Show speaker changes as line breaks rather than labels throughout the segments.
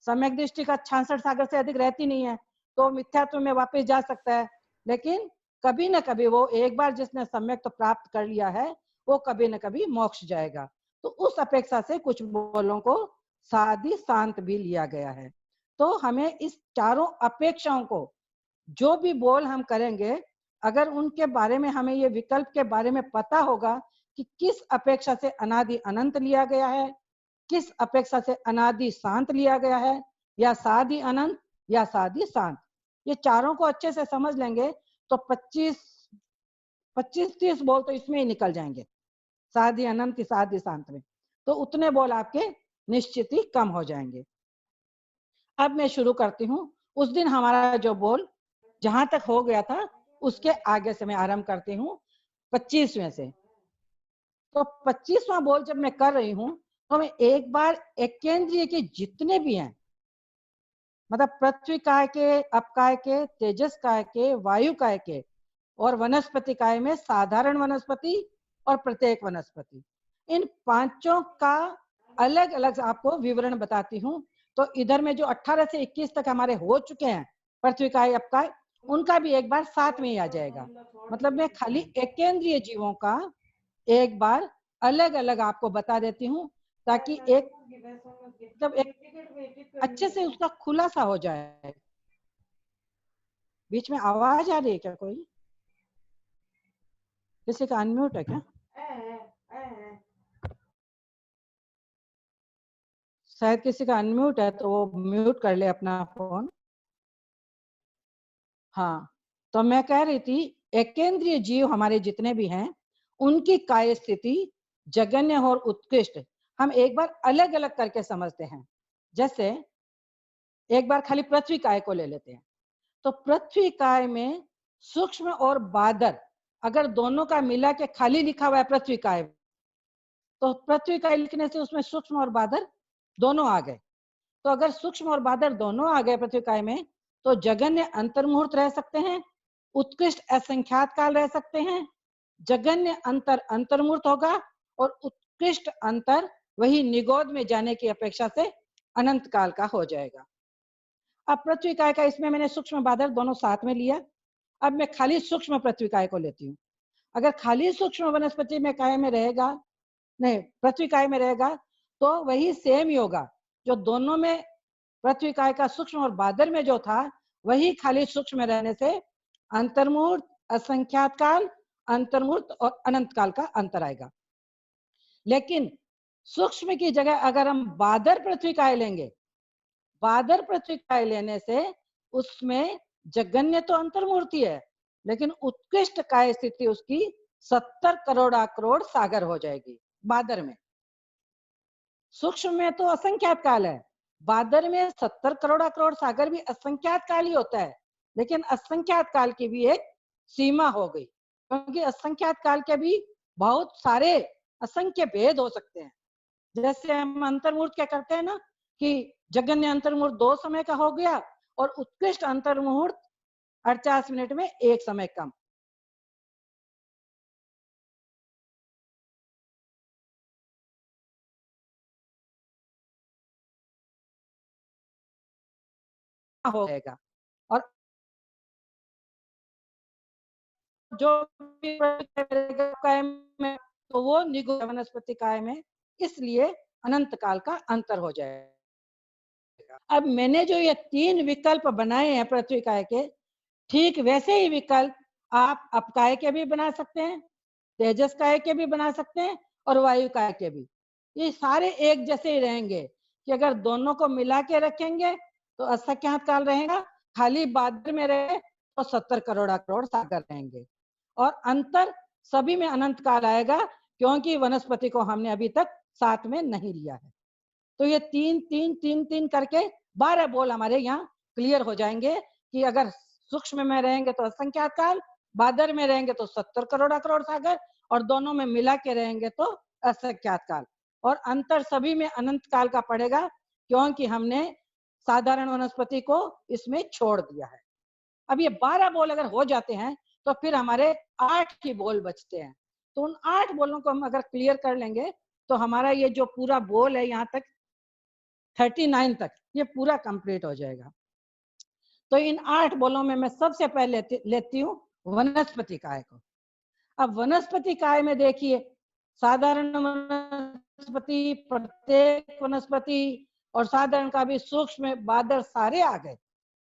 सम्यक दृष्टि का 66 सागर से अधिक रहती नहीं है, तो मिथ्यात्व में वापस जा सकता है। लेकिन कभी न कभी वो एक बार जिसने सम्यक तो प्राप्त कर लिया है, वो कभी न कभी मोक्ष जाएगा। तो उस अपेक्षा से कुछ बोलों को साधि शांत भी लिया गया है। तो हमें इस चारों अपेक्षाओं को, जो भी बोल हम करेंगे, अगर उनके बारे में हमें ये विकल्प के बारे में पता होगा कि किस अपेक्षा से अनादि अनंत लिया गया है, किस अपेक्षा से अनादि शांत लिया गया है, या साधि अनंत या साधि शांत, ये चारों को अच्छे से समझ लेंगे तो 25-30 बोल तो इसमें ही निकल जाएंगे, साधि अनंत की साधि शांत में। तो उतने बोल आपके निश्चित ही कम हो जाएंगे। अब मैं शुरू करती हूँ। उस दिन हमारा जो बोल जहां तक हो गया था, उसके आगे से मैं आरंभ करती हूँ 25वें से। तो 25वां बोल जब मैं कर रही हूँ, तो मैं एक बार एकेंद्रिय के जितने भी हैं, मतलब पृथ्वी काय के, अपकाय के, तेजस काय के, वायु काय के और वनस्पति काय में साधारण वनस्पति और प्रत्येक वनस्पति, इन पांचों का अलग अलग आपको विवरण बताती हूँ। तो इधर में जो 18 से 21 तक हमारे हो चुके हैं पृथ्वी काय, अपकाय, उनका भी एक बार साथ में ही आ जाएगा। मतलब मैं खाली एकेंद्रीय जीवों का एक बार अलग अलग आपको बता देती हूँ, ताकि एक मतलब एक अच्छे से उसका खुलासा हो जाए। बीच में आवाज आ रही है क्या? कोई किसी का अनम्यूट है क्या? शायद किसी का अनम्यूट है, तो वो म्यूट कर ले अपना फोन। हाँ, तो मैं कह रही थी, एकेंद्रीय जीव हमारे जितने भी हैं, उनकी काय स्थिति जगन्य और उत्कृष्ट हम एक बार अलग अलग करके समझते हैं। जैसे एक बार खाली पृथ्वी काय को ले लेते हैं। तो पृथ्वी काय में सूक्ष्म और बादर, अगर दोनों का मिला के खाली लिखा हुआ है पृथ्वी काय, तो पृथ्वी काय लिखने से उसमें सूक्ष्म और बादर दोनों आ गए। तो अगर सूक्ष्म और बादर दोनों आ गए पृथ्वी काय में, तो जगन्य अंतर्मुहूर्त रह सकते हैं, उत्कृष्ट असंख्यात काल रह सकते हैं, जगन्य अंतर अंतर्मुहूर्त होगा, और उत्कृष्ट अंतर वही निगोद में जाने की अपेक्षा से अनंत काल का हो जाएगा। अब पृथ्वी काय का इसमें मैंने सूक्ष्म बादल दोनों साथ में लिया। अब मैं खाली सूक्ष्म पृथ्वी काय को लेती हूँ। अगर खाली सूक्ष्म वनस्पति में काय में रहेगा, नहीं पृथ्वी काय में रहेगा, तो वही सेम ही होगा जो दोनों में पृथ्वी काय का सूक्ष्म और बादल में जो था, वही खाली सूक्ष्म में रहने से अंतर्मुहूर्त, असंख्यात काल, अंतर्मुहूर्त और अनंत काल का अंतर आएगा। लेकिन सूक्ष्म की जगह अगर हम बादर पृथ्वी काय लेंगे, बादर पृथ्वी काय लेने से उसमें जगन्य तो अंतर्मूर्ति है, लेकिन उत्कृष्ट काय स्थिति उसकी 70 करोड़ सागर हो जाएगी बादर में। सूक्ष्म में तो असंख्यात काल है, बादर में 70 करोड़ सागर भी असंख्यात काल ही होता है। लेकिन असंख्यात काल की भी एक सीमा हो गई, क्योंकि असंख्यात काल के भी बहुत सारे असंख्य भेद हो सकते हैं। जैसे हम अंतर्मुहूर्त क्या करते हैं ना, कि जगन्य अंतर्मुहूर्त 2 समय का हो गया और उत्कृष्ट अंतर्मुहूर्त 48 मिनट में 1 समय कम। हो जाएगा। और जो भी काय में, तो वो निगुण वनस्पति काय में, इसलिए अनंत काल का अंतर हो जाएगा। अब मैंने जो ये 3 विकल्प बनाए हैं पृथ्वी काय के, ठीक वैसे ही विकल्प आप अपकाय के भी बना सकते हैं, तेजस काय के भी बना सकते हैं, और वायु काय के भी। ये सारे एक जैसे ही रहेंगे, कि अगर दोनों को मिला के रखेंगे तो असंख्यात काल रहेगा, खाली बादल में रहे तो 70 करोड़ सागर रहेंगे, और अंतर सभी में अनंत काल आएगा, क्योंकि वनस्पति को हमने अभी तक साथ में नहीं लिया है। तो ये 3 करके 12 बोल हमारे यहाँ क्लियर हो जाएंगे, कि अगर सूक्ष्म में रहेंगे तो असंख्यात काल, बादर में रहेंगे तो 70 करोड़ सागर, और दोनों में मिला के रहेंगे तो असंख्यात काल, और अंतर सभी में अनंत काल का पड़ेगा, क्योंकि हमने साधारण वनस्पति को इसमें छोड़ दिया है। अब ये 12 बोल अगर हो जाते हैं, तो फिर हमारे 8 ही बोल बचते हैं। तो उन 8 बोलों को हम अगर क्लियर कर लेंगे, तो हमारा ये जो पूरा बोल है यहाँ तक 39 तक ये पूरा कंप्लीट हो जाएगा। तो इन 8 बोलों में मैं सबसे पहले लेती हूँ वनस्पति काय को। अब वनस्पति काय में देखिए, साधारण वनस्पति, प्रत्येक वनस्पति और साधारण का भी सूक्ष्म बादर सारे आ गए।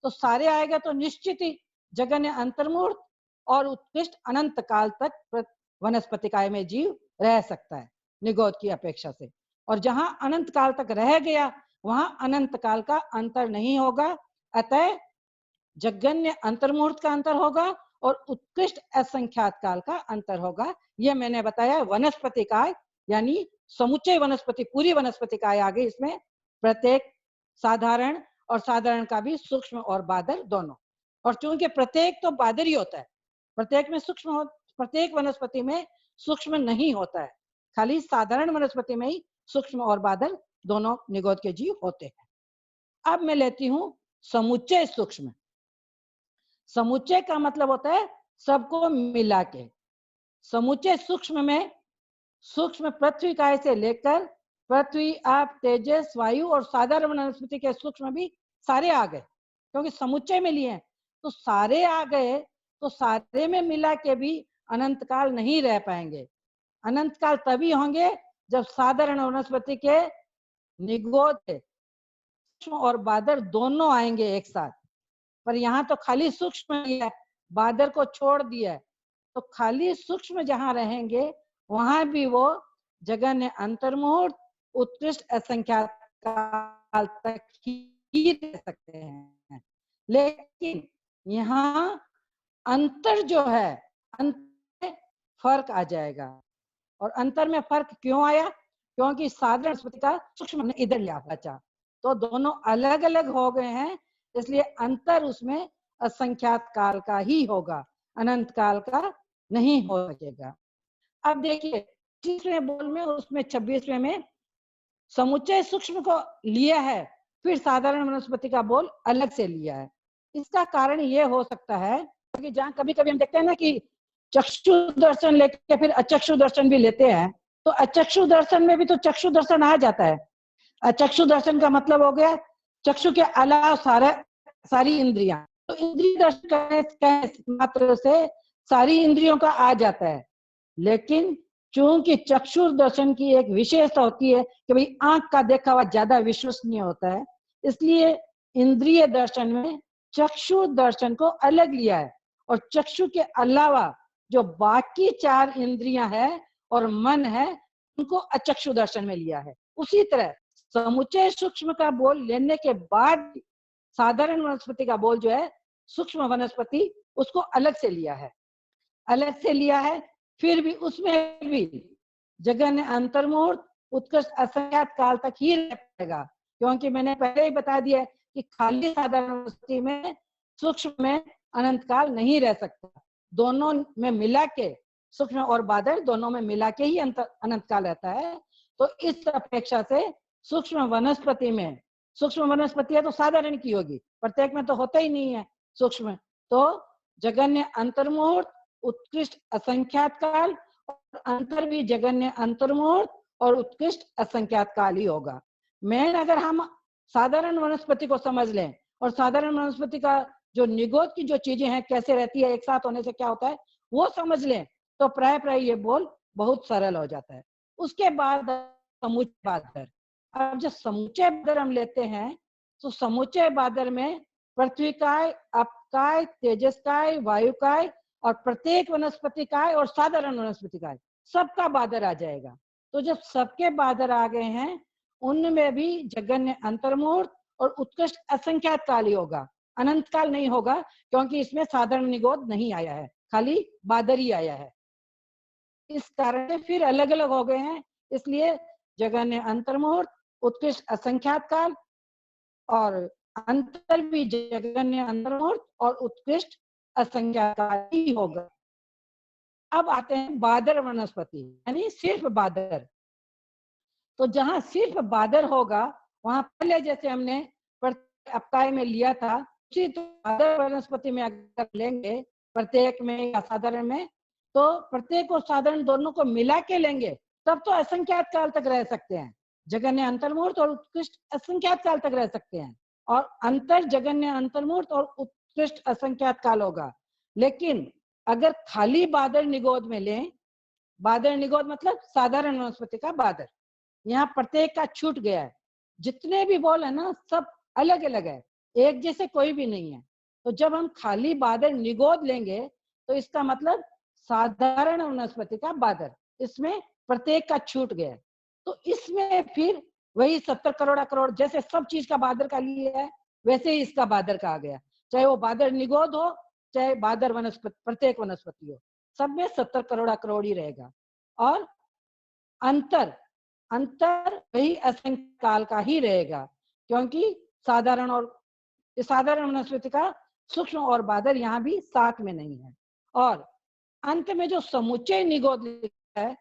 तो सारे आएगा तो निश्चित ही जगन्य अंतर्मूर्त और उत्कृष्ट अनंत काल तक वनस्पति काय में जीव रह सकता है निगोद की अपेक्षा से। और जहां अनंत काल तक रह गया वहां अनंत काल का अंतर नहीं होगा, अतः जगन्य अंतर्मुहूर्त का अंतर होगा और उत्कृष्ट असंख्यात काल का अंतर होगा। यह मैंने बताया वनस्पति काय, यानी समुच्चय वनस्पति, पूरी वनस्पति काय आ गई इसमें, प्रत्येक, साधारण और साधारण का भी सूक्ष्म और बादर दोनों। और चूंकि प्रत्येक तो बादर ही होता है, प्रत्येक में सूक्ष्म, प्रत्येक वनस्पति में सूक्ष्म नहीं होता है, खाली साधारण वनस्पति में ही सूक्ष्म और बादर दोनों निगोद के जीव होते हैं। अब मैं लेती हूं समुच्चय सूक्ष्म। समुच्चय का मतलब होता है सबको मिला के। समुच्चय सूक्ष्म में सूक्ष्म पृथ्वी काय से लेकर पृथ्वी, आप, तेजस, वायु और साधारण वनस्पति के सूक्ष्म भी सारे आ गए, क्योंकि समुच्चय में लिए हैं तो सारे आ गए। तो सारे में मिला के भी अनंत काल नहीं रह पाएंगे। अनंत काल तभी होंगे जब साधारण वनस्पति के निगोद सूक्ष्म और बादर दोनों आएंगे एक साथ। पर यहाँ तो खाली सूक्ष्म है, बादर को छोड़ दिया है, तो खाली सूक्ष्म जहां रहेंगे वहां भी वो जगन्य अंतर्मुहूर्त, उत्कृष्ट असंख्यात काल तक ही रह सकते हैं। लेकिन यहाँ अंतर जो है, अंतर फर्क आ जाएगा। और अंतर में फर्क क्यों आया? क्योंकि साधारण वनस्पति का सूक्ष्म इधर लिया बचा, तो दोनों अलग अलग हो गए हैं, इसलिए अंतर उसमें असंख्यात काल का ही होगा, अनंत काल का नहीं हो सकेगा। अब देखिए 25वें बोल में, उसमें 26वें में समुच्चय सूक्ष्म को लिया है, फिर साधारण वनस्पति का बोल अलग से लिया है। इसका कारण ये हो सकता है कि जहाँ कभी कभी हम देखते हैं ना कि चक्षु दर्शन लेके फिर अचक्षु दर्शन भी लेते हैं, तो अचक्षु दर्शन में भी तो चक्षु दर्शन आ जाता है। अचक्षु दर्शन का मतलब हो गया चक्षु के अलावा सारी इंद्रियां, तो इंद्रिय दर्शन करने मात्र से सारी इंद्रियों का आ जाता है। लेकिन चूंकि चक्षु दर्शन की एक विशेषता होती है कि भाई आंख का देखा हुआ ज्यादा विश्वसनीय होता है, इसलिए इंद्रिय दर्शन में चक्षु दर्शन को अलग लिया है। और चक्षु के अलावा जो बाकी 4 इंद्रियां हैं और मन है, उनको अचक्षु दर्शन में लिया है। उसी तरह समुच्चय सूक्ष्म का बोल लेने के बाद साधारण वनस्पति का बोल जो है सूक्ष्म वनस्पति, उसको अलग से लिया है, अलग से लिया है। फिर भी उसमें भी जगन्य अंतर्मुहूर्त, उत्कृष्ट असंख्यात काल तक ही रह पाएगा, क्योंकि मैंने पहले ही बता दिया कि खाली साधारण वनस्पति में सूक्ष्म में अनंत काल नहीं रह सकता। दोनों में मिला के, सूक्ष्म और बादल दोनों में मिला के ही अनंत काल रहता है। तो इस अपेक्षा से सूक्ष्म वनस्पति में, सूक्ष्म वनस्पति है तो साधारण की होगी, प्रत्येक में तो होता ही नहीं है सूक्ष्म, तो जगन्य अंतर्मुहूर्त, उत्कृष्ट असंख्यात काल, और अंतर भी जगन्य अंतर्मुहूर्त और उत्कृष्ट असंख्यात काल ही होगा। मेन अगर हम साधारण वनस्पति को समझ लें और साधारण वनस्पति का जो निगोद की जो चीजें हैं कैसे रहती है, एक साथ होने से क्या होता है, वो समझ लें, तो प्राय ये बोल बहुत सरल हो जाता है। उसके बाद समुच्चय बादर। अब जब समुच्चय बादर हम लेते हैं तो समुच्चय बादर में पृथ्वी काय, अप काय, तेजस काय, वायु काय और प्रत्येक वनस्पति काय और साधारण वनस्पति काय, सबका बादर आ जाएगा। तो जब सबके बादर आ गए हैं, उनमें भी जगन्य अंतर्मुहूर्त और उत्कृष्ट असंख्यात काल ही होगा, अनंत काल नहीं होगा, क्योंकि इसमें साधारण निगोद नहीं आया है, खाली बादर ही आया है। इस कारण से फिर अलग अलग हो गए हैं, इसलिए जगन्य अंतर्मुहूर्त, उत्कृष्ट असंख्यात काल और अंतर भी जगन्य अंतर्मुहूर्त और उत्कृष्ट असंख्यात काल ही होगा। अब आते हैं बादर वनस्पति, यानी सिर्फ बादर। तो जहां सिर्फ बादर होगा वहां पहले जैसे हमने अपकाय में लिया था, उसी तो बादर वनस्पति में अगर लेंगे प्रत्येक में या साधारण में, तो प्रत्येक और साधारण दोनों को मिला के लेंगे तब तो असंख्यात काल तक रह सकते हैं। जगन्य अंतर्मुहूर्त और उत्कृष्ट असंख्यात काल तक रह सकते हैं, और अंतर जगन्य अंतर्मुहूर्त और उत्कृष्ट असंख्यात काल होगा। लेकिन अगर खाली बादल निगोद में लें, बादल निगोद मतलब साधारण वनस्पति का बादल, यहाँ प्रत्येक का छूट गया है। जितने भी बॉल है ना, सब अलग अलग है, एक जैसे कोई भी नहीं है। तो जब हम खाली बादल निगोद लेंगे तो इसका मतलब साधारण वनस्पति का बादल, इसमें प्रत्येक का छूट गया है। तो इसमें फिर वही 70 करोड़ करोड़, जैसे सब चीज का बादल का लिए है, वैसे ही इसका बादल का आ गया। चाहे वो बादल निगोद हो, चाहे बादल वनस्पति, प्रत्येक वनस्पति हो, सब में 70 करोड़ करोड़ ही रहेगा। और अंतर, अंतर वही असंख्य काल का ही रहेगा, क्योंकि साधारण और साधारण वनस्पति का सूक्ष्म और बादल यहाँ भी साथ में नहीं है। और अंत में जो समुच्चय निगोद लिखा है,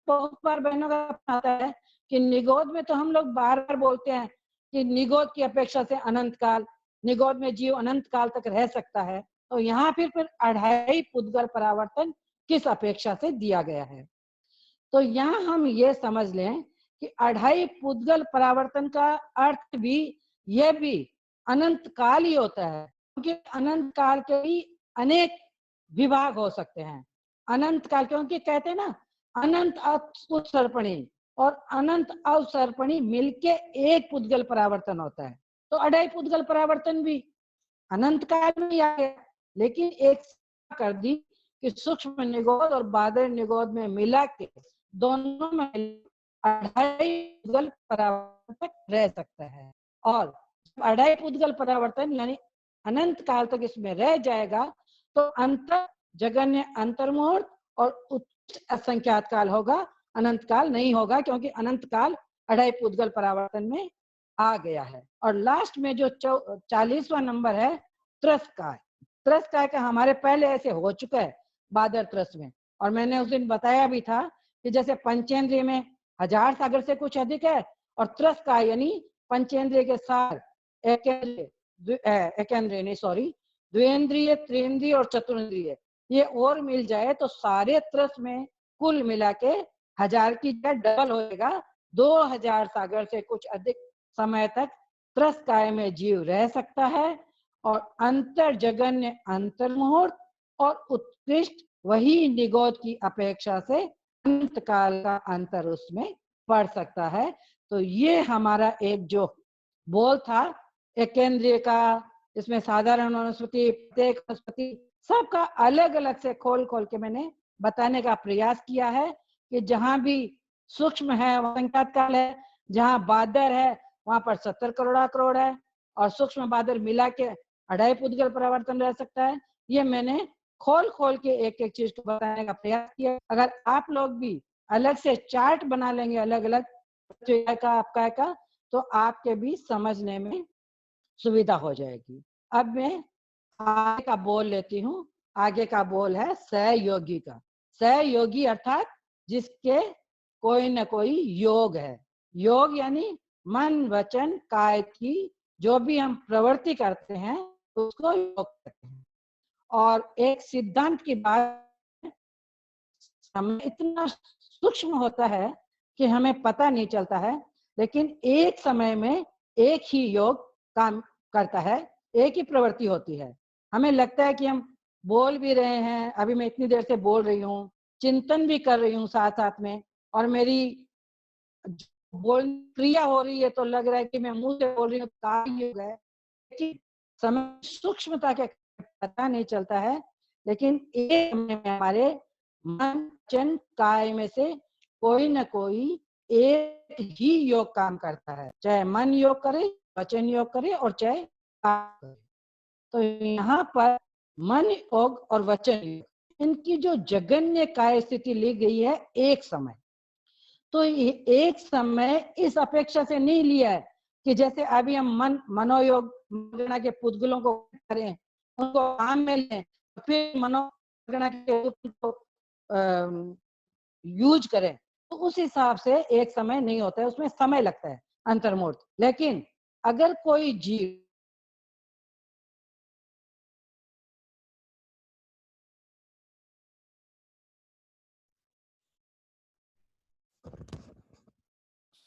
बहुत बार बहनों का आता है कि निगोद में तो हम लोग बार बार बोलते हैं कि निगोद की अपेक्षा से अनंत काल, निगोद में जीव अनंत काल तक रह सकता है। तो यहाँ फिर अढ़ाई पुद्गल परावर्तन किस अपेक्षा से दिया गया है। तो यहाँ हम ये समझ लें कि अढ़ाई पुद्गल परावर्तन का अर्थ भी यह भी अनंत काल ही होता है, क्योंकि अनंत काल के ही अनेक विभाग हो सकते हैं। अनंत काल, क्योंकि कहते हैं ना अनंत उत्सर्पणी और अनंत अवसर्पणी मिलके एक पुद्गल परावर्तन होता है। तो अढ़ाई पुद्गल परावर्तन भी अनंत काल में आ गया, लेकिन एक कर दी कि सूक्ष्म निगोद और बादल निगोद में मिला के दोनों में अढ़ाई पुद्गल परावर्तन रह सकता है। और अढ़ाई पुद्गल परावर्तन यानी अनंत काल तक इसमें रह जाएगा तो अंतर जगन्य अंतर्मुहूर्त और उच्च असंख्यात काल होगा, अनंत काल नहीं होगा, क्योंकि अनंत काल अढ़ाई पुद्गल परावर्तन में आ गया है। और लास्ट में जो 40वां नंबर है त्रस्काय, त्रस्काय का हमारे पहले ऐसे हो चुका है बादल त्रस में, और मैंने उस दिन बताया भी था कि जैसे पंचेंद्रिय में 1000 सागर से कुछ अधिक है, और त्रस्काय यानी पंचेंद्रिय के साथ एकेंद्रिय नहीं सॉरी द्विंद्रिय, त्रिंद्रिय और चतुर्ंद्रिय ये और मिल जाए तो सारे त्रस में कुल मिला के 1000 की जगह डबल होएगा, 2000 सागर से कुछ अधिक समय तक त्रस्काय में जीव रह सकता है। और अंतर जगन्य अंतर्मुहूर्त और उत्कृष्ट वही निगोद की अपेक्षा से अंत काल का अंतर उसमें पड़ सकता है। तो ये हमारा एक जो बोल था एकेंद्रिय का, इसमें साधारण वनस्पति, प्रत्येक वनस्पति, सबका अलग अलग से खोल खोल के मैंने बताने का प्रयास किया है कि जहां भी सूक्ष्म है वह संख्यात काल है, जहां बादल है वहां पर 70 करोड़ करोड़ है, और सूक्ष्म बादल मिला के अढ़ाई पुद्गल परावर्तन रह सकता है। ये मैंने खोल खोल के एक एक चीज को बताने का प्रयास किया। अगर आप लोग भी अलग से चार्ट बना लेंगे अलग अलग का आपका का, तो आपके भी समझने में सुविधा हो जाएगी। अब मैं आगे का बोल लेती हूँ। आगे का बोल है सहयोगी का। सहयोगी अर्थात जिसके कोई न कोई योग है। योग यानी मन वचन काय की जो भी हम प्रवृत्ति करते हैं उसको योग कहते हैं। और एक सिद्धांत की बात, समय इतना सूक्ष्म होता है कि हमें पता नहीं चलता है, लेकिन एक समय में एक ही योग काम करता है, एक ही प्रवृत्ति होती है। हमें लगता है कि हम बोल भी रहे हैं, अभी मैं इतनी देर से बोल रही हूँ, चिंतन भी कर रही हूँ साथ साथ में, और मेरी बोल क्रिया हो रही है तो लग रहा है कि मैं मुंह से बोल रही हूँ, कार्य योग है। लेकिन समय सूक्ष्मता के पता नहीं चलता है, लेकिन एक समय में हमारे मन वचन काय में से कोई न कोई एक ही योग काम करता है, चाहे मन योग करे, वचन योग करे और चाहे काम करे। तो यहाँ पर मन योग और वचन योग इनकी जो जगन्य काय स्थिति ली गई है एक समय, तो एक समय इस अपेक्षा से नहीं लिया है कि जैसे अभी हम मनोयोग गणना के पुद्गलों को करें, उनको काम में लें, फिर मनोगणना के को यूज करें, तो उस हिसाब से एक समय नहीं होता है, उसमें समय लगता है अंतर्मुहूर्त। लेकिन अगर कोई जीव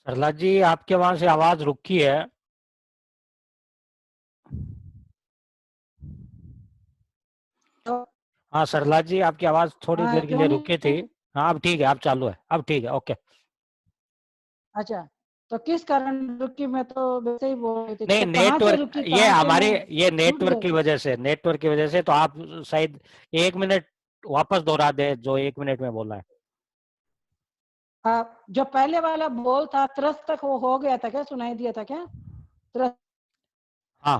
सरला जी, आपके वहां से आवाज रुकी है।
तो
हाँ सरला जी, आपकी आवाज थोड़ी
हाँ,
देर के
क्यों
लिए रुकी
नहीं?
थी। हाँ अब ठीक है, अब चालू है, अब ठीक है, ओके।
अच्छा, तो किस कारण रुकी? मैं तो वैसे ही बोल रही थी,
नहीं,
तो कहाँ से
नेटवर्क,
रुकी,
ये
कहाँ से
हमारे,
मैं
ये
छूट
नेटवर्क
गई?
की वजह से, नेटवर्क की वजह से, तो आप शायद 1 मिनट वापस दोहरा दे जो 1 मिनट में बोला है।
जो पहले वाला बोल था त्रस्त तक, वो हो गया था क्या? सुनाई दिया था क्या त्रस्त?
हाँ।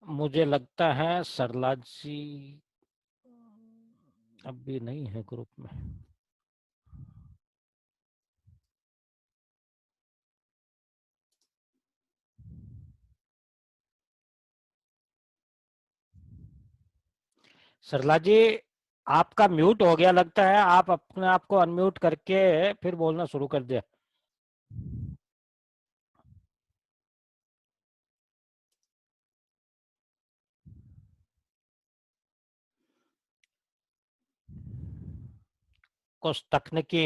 मुझे लगता है सरला जी अभी नहीं है ग्रुप में। सरला जी, आपका म्यूट हो गया लगता है, आप अपने आप को अनम्यूट करके फिर बोलना शुरू कर दे। कुछ तकनीकी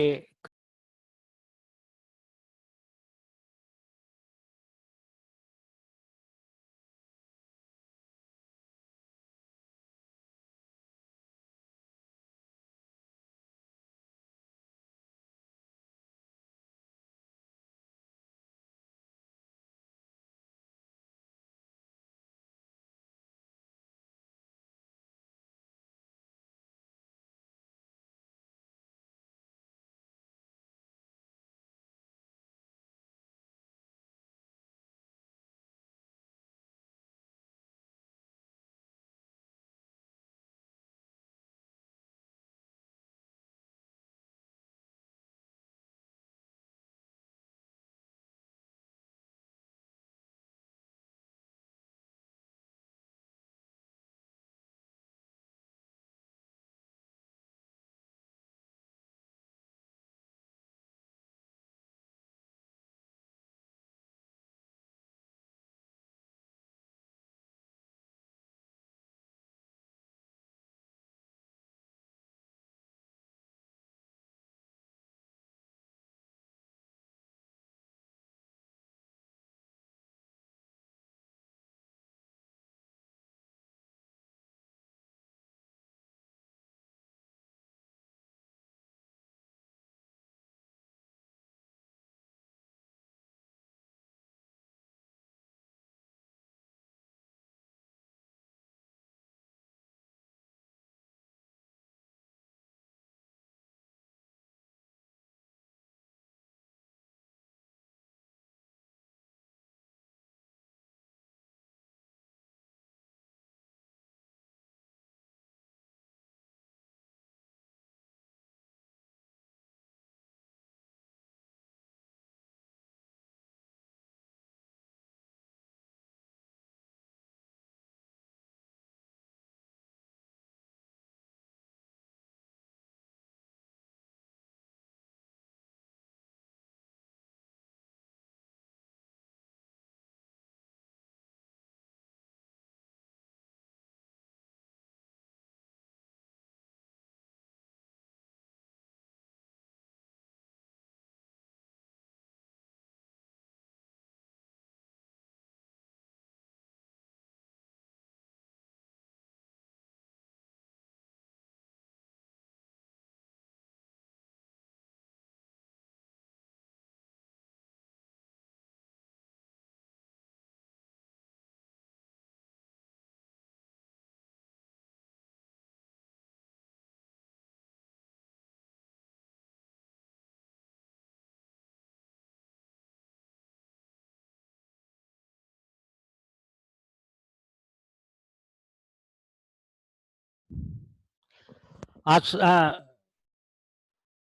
आज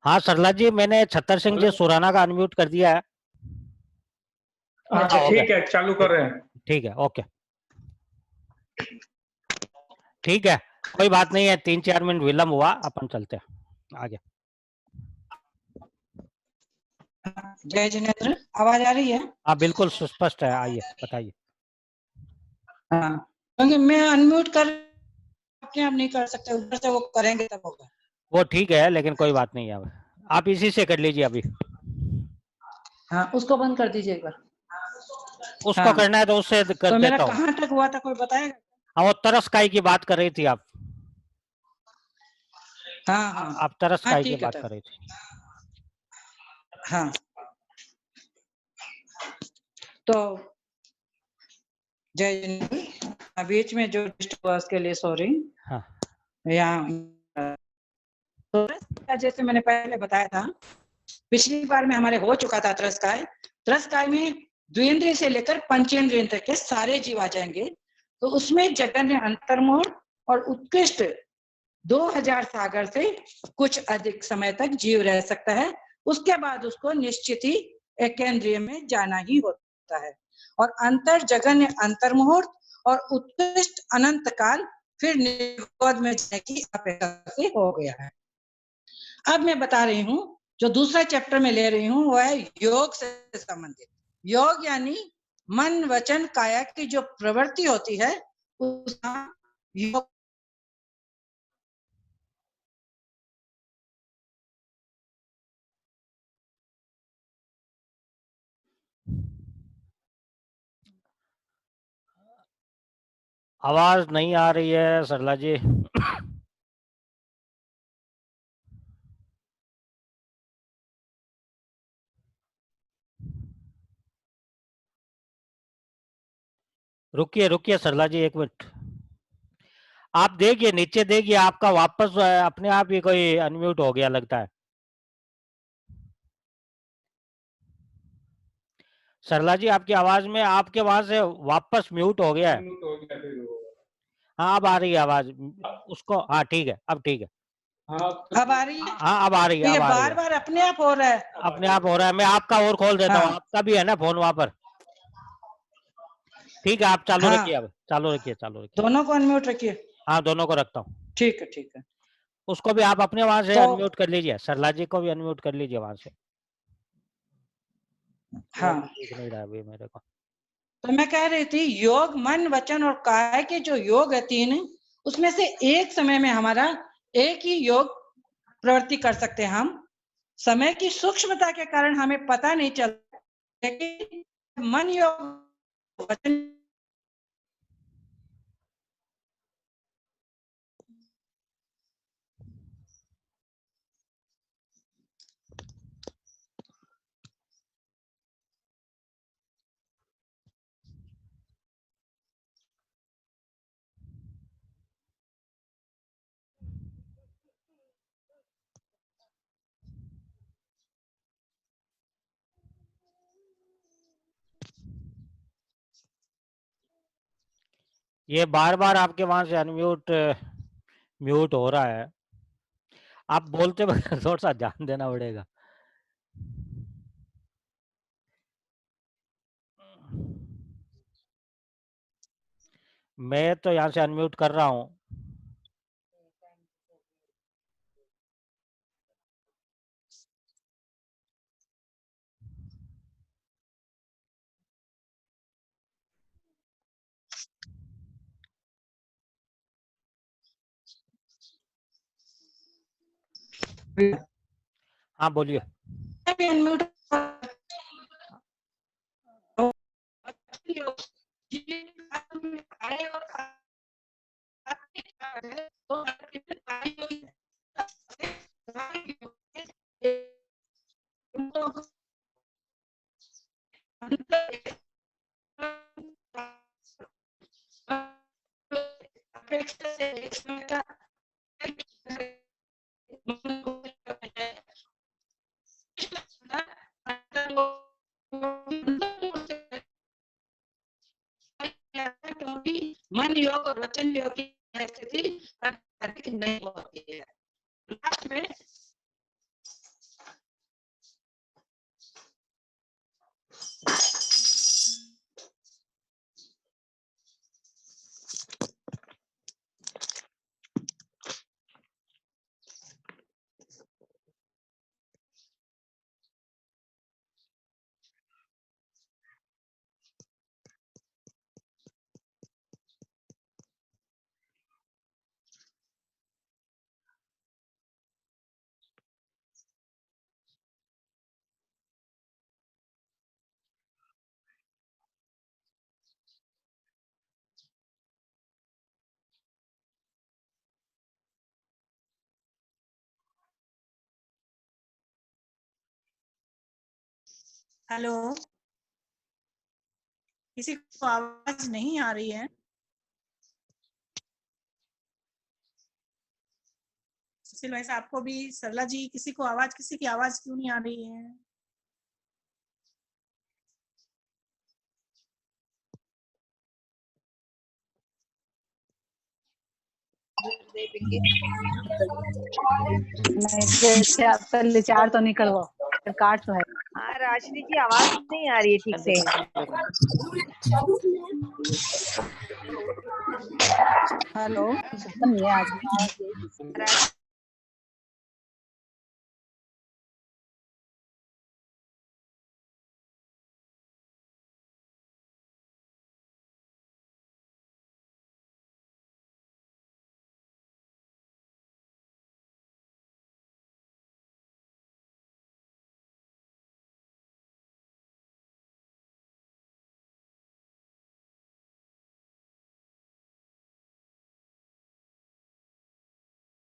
हाँ सरला जी, मैंने छतर सिंह जी सुराना का अनम्यूट कर दिया है।
अच्छा
हाँ, हो गया।
ठीक है, चालू कर रहे हैं।
ठीक है, ओके, ठीक है, कोई बात नहीं है, 3-4 मिनट विलम्ब हुआ, अपन चलते हैं आगे।
जय जिनेंद्र, आवाज आ रही है?
हाँ बिल्कुल सुस्पष्ट है, आइए बताइए।
हाँ, क्योंकि मैं अनम्यूट कर अपने आप नहीं कर सकते, ऊपर से वो करेंगे तब होगा।
वो ठीक है, लेकिन कोई बात नहीं है, अब आप इसी से कर लीजिए अभी।
हाँ, उसको बंद कर दीजिए एक बार।
उसको
हाँ,
करना है तो उससे कर
तो मेरा
देता हूँ।
कहाँ तक हुआ था, कोई बताएगा?
हाँ, वो तरस काई की बात कर रही थी आप।
हाँ हाँ
आप तरस
हाँ,
काई की
ठीक है
बात
तब।
कर रही थी।
हाँ, तो जय जिनेंद्र, बीच में जो डिस्टर्ब हुआ उसके लिए सॉरी।
हाँ
यहाँ तो जैसे मैंने पहले बताया था, पिछली बार में हमारे हो चुका था त्रस्काय। त्रस्काय में द्विंद्रिय से लेकर पंचेंद्रिय तक के सारे जीव आ जाएंगे। तो उसमें जगन्य, अंतर्मोह और उत्कृष्ट 2000 सागर से कुछ अधिक समय तक जीव रह सकता है। उसके बाद उसको निश्चित ही एकेंद्रिय में जाना ही होता है। और अंतर जगन्य, अंतर्मुहूर्त और उत्कृष्ट अनंत काल फिर निगोद में जाने की अपेक्षा से हो गया है। अब मैं बता रही हूँ, जो दूसरा चैप्टर में ले रही हूँ वो है योग से संबंधित। योग यानी मन, वचन, काया की जो प्रवृत्ति होती है उसका योग।
आवाज नहीं आ रही है सरला जी। रुकिए रुकिए सरला जी, एक मिनट। आप देखिए नीचे, देखिए आपका वापस अपने आप ही कोई अनम्यूट हो गया लगता है। सरला जी, आपकी आवाज में आपके वहां से वापस म्यूट हो गया है। हाँ अब आ रही है आवाज उसको। हाँ ठीक है, अब ठीक है।
अब आ रही है?
हाँ अब आ रही
तो
है,
ये
अब आ रही
बार
है।
बार अपने आप हो रहा है।
अपने आप हो रहा है। मैं आपका और खोल देता हूँ,
हाँ
आपका भी है ना फोन वहां पर। ठीक है, आप चालू रखिए,
हाँ,
अब चालू रखिए, चालू रखिए।
दोनों को अनम्यूट रखिए।
हाँ दोनों को रखता हूँ।
ठीक है ठीक है।
उसको भी आप अपने वहां से
तो
अनम्यूट कर लीजिए, सरला जी को भी अनम्यूट कर लीजिए वहां से। वो
हाँ,
भी दिख नहीं रहा अभी मेरे को।
तो मैं कह रही थी, योग मन, वचन और काया के जो योग है तीन, उसमें से एक समय में हमारा एक ही योग प्रवृत्ति कर सकते हैं हम। समय की सूक्ष्मता के कारण हमें पता नहीं चलता, लेकिन मन योग, वचन
ये बार बार आपके वहां से अनम्यूट म्यूट हो रहा है। आप बोलते वक्त थोड़ा सा ध्यान देना पड़ेगा। मैं तो यहाँ से अनम्यूट कर रहा हूँ। हाँ बोलिए।
भी अनम्यूट अपेक्षा से एक समय का क्योंकि मन योग और वचन योग की स्थिति अधिक नहीं होती है।
लास्ट में हेलो, किसी को आवाज नहीं आ रही है? सुशील भाई साहब, आपको भी, सरला जी, किसी को आवाज, किसी की आवाज क्यों नहीं आ रही है?
पहले चार तो निकलवाओ, फिर काट तो है।
हाँ राशि जी, आवाज नहीं आ रही है ठीक से।
हेलो।
नहीं है आज।